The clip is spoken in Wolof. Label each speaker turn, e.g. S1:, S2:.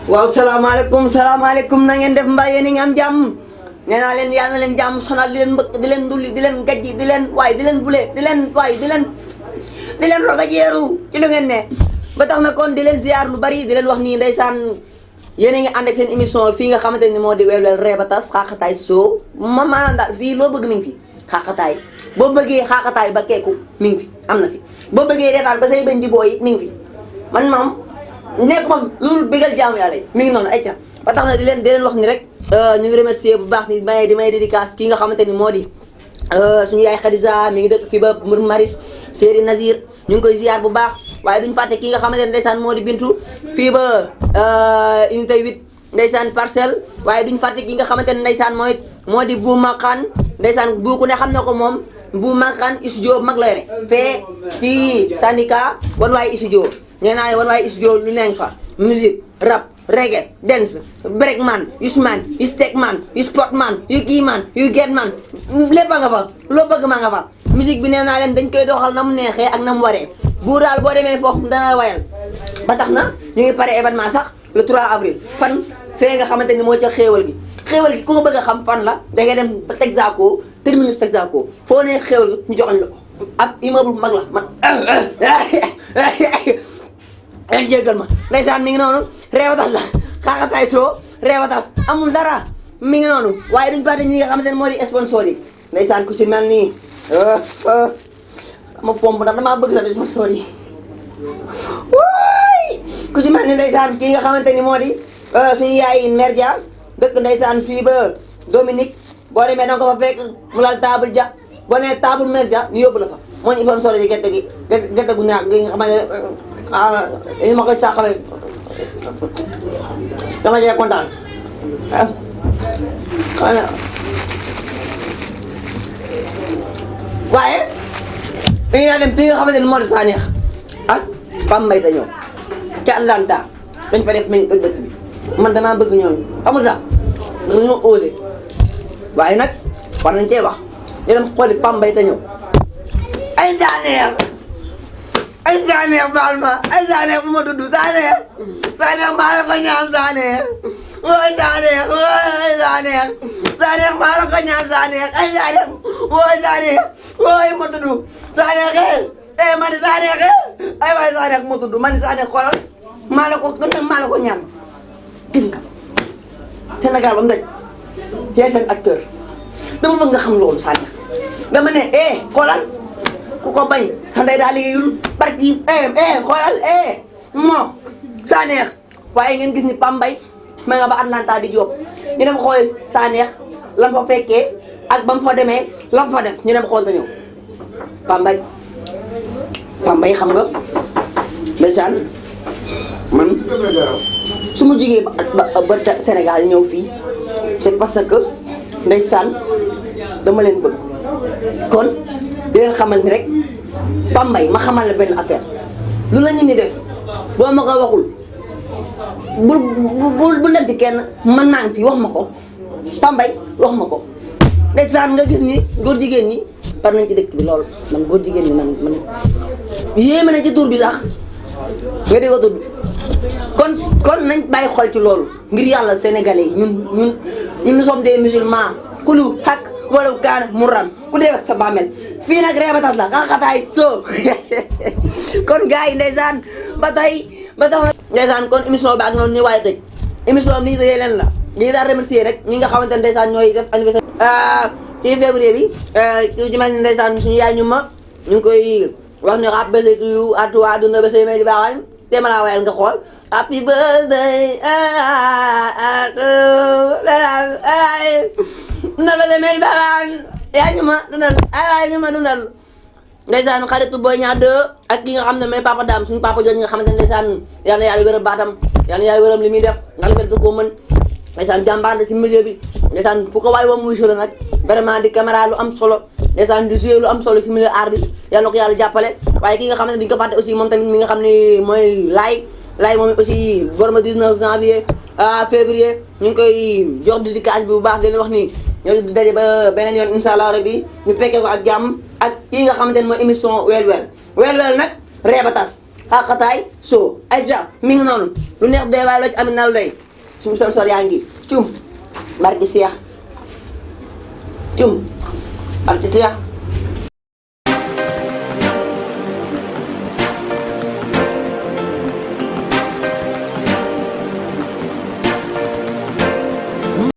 S1: waaw salaamaaleykum na ngeen def mbaa yéen a ngi am jàmm nee naa leen yaa na leen jàmm sonal di leen mbëkk di leen ndulli di leen gajji di leen di leen bule di leen rogajeeru ci lu ngeen ne ba tax na kon di leen ziar lu bari di leen wax nii ndeysaan yéen a ngi ànd ak seen émission fii nga xamante ni moo di Wel Wel Ree ba tas xaaxataay soo maanaam daal fii loo bëgg mi ngi fi xaaxataay boo bëggee xaaxataay ba keeku mi ngi fi am na fi boo bëggee reetaan ba say bañ di booy mi ngi fi man moom nekk moom loolu bégal jaamu yàlla yi mi ngi noonu ay ca ba tax na di leen wax ni rek ñu ngi remercier bu baax ni di may dédicace kii nga xamante ni moo di suñu yaay Khadija mi ngi dëkk fii ba Maris Séeri Nazir ñu ngi koy ziar bu baax waaye duñ fàtte kii nga xamante ne ndeysaan moo di Bintu fii ba unité 8 ndeysaan parcelle waaye duñ fàtte kii nga xamante ne ndeysaan moo di bu Makan ndeysaan bu ku ne xam na ko moom bu Makan studio mag la yore fee ci syndicat wan waaye studio nee naa ne wan waaye studio lu nekk fa musique rap reggae dance breakman usman stekman sportman yu kii man yu get man lépp a nga fa loo bëgg ma nga fa musique bi nee naa leen dañ koy doxal na mu neexee ak na mu waree bu daal boo demee foofu dana wayal ba tax na ñu ngi pare événement sax le 3 avril fan fee nga xamante ni moo ca xéewal gi ku ko bëgg a xam fan la da ngay dem ba Texaco terminus Texaco foo nee xéewal gi ñu joxoñ la ko ab immeuble mag la man en jéggal ma ndeysaan mi ngi noonu reewatas la xaaxataay soo reewatas amul dara mi ngi noonu waaye duñ fàtte ñi nga xamante ne moo di sponsor yi ndeysaan ku ci mel nii ma pomp ndax damaa bëgg sax sponsor yi ku ci mel ni ndeysaan kii nga xamante ni moo di suñu yaay Merdia dëkk ndeysaan fii ba Dominique boo demee danga ko fa fekk mu laal table ja boo nee table Merdia ñu yóbbu la fa moo ñu sponsor yi gerte gu neex gi nga xamante ne ma koy sàqale dama cee kontaan waaye dañuy naa dem fi nga xamante ni moo di Sanex ak Pam Mbay ta ñëw ca Atlanta dañ fa def meñ dëkk bi man damaa bëgg ñooñu xamul sax dañoo osé waaye nag war nañ cee wax ñu dem xooli Pam Mbay ta ñëw ay Sanex baal ma ay Sanex bu ma tudd Sanex maa la ko ñaan Sanex wooy Sanex maa la ko ñaan Sanex ay Sanex wooy ma tudd Sanex man Sanex ay waay Sanex ma tudd man Sanex xoolal maa la ko ñaan gis nga Sénégal ba mu daj yaay seen acteur dama bëgg nga xam loolu Sanex dama ne xoolal ku ko bañ sa ndey daal liggéeyul barki xoolal moo Sanex waaye ngeen gis ni Pambay ma nga ba Atlanta di jóob ñu dem xool Sanex lam fa fekkee ak ba mu fa demee lam fa def ñu dem xool ta ñëw Pambay xam nga ndeysaan man su ma jigee ba Sénégal ñëw fii c'est parce que ndeysaan dama leen bëgg kon di leen xamal ni rek Pambay ma xamal la benn affaire lu la ñu ni def boo ma ko waxul bu dem ci kenn man naa ngi fi wax ma ko Pambay wax ma ko ndeysaan nga gis ni góor jigéen ñi par nañ ci dëkk bi lool man góor jigéen ñi man yéeme na ci tur bi sax nga di ko tudd kon nañ bàyyi xol ci loolu ngir yàlla sénégalais yi ñun nous sommes des musulmans kulu hak wala kaana muram ku dee ak sa bàmmeel fii nag ree ba tax la xaaxataay soo kon gars yi ndeysaan ba tax ndeysaan kon émission bi ak noonu ñu waaye tëj émission bi nii tëjee leen la ñu daal remercier rek ñi nga xamante ne ndeysaan ñooy def anniversaire ci février bi ku ci mel ni ndeysaan suñu yaay ñu ma ñu ngi koy wax ne happy birthday to you atuwa aduna ba say may di baaxal te ma laa wayal nga xool happy birthday dundal ba say may di baaxal yaa ñu ma dundal ay ñu ma dundal ndeysaan xaritu Boy Niang 2 ak ki nga xam ne mooy papa Dame suñu papa jooju nga xamante ne ndeysaan yal na yàlla wéral baatam yal na yàlla wéral li muy def yàlla wér ko mën ndeysaan jàmbaar ci milieu bi ndeysaan fu ko waay woo muy solo nag vraiment di caméra lu am solo ndeysaan di jouer lu am solo ci milieu art bi yal na ko yàlla jàppale waaye ki nga xam ne duñ ko fàtte aussi moom tamit mi nga xam ne mooy laay moom aussi borom 19 janvier février ñu ngi koy jox dédicace bi bu baax di leen wax nii ñoo di daje ba beneen yoon incha allah rabbi ñu fekkee ko ak jàmm ak kii nga xamante ne mooy émission Wel Wel nag ree ba tas xaqataay soo ay ja mi ngi noonu lu neex doy waaye loo ci am na lu doy suñu sor yaa ngi cum barki Seex cum barki Seex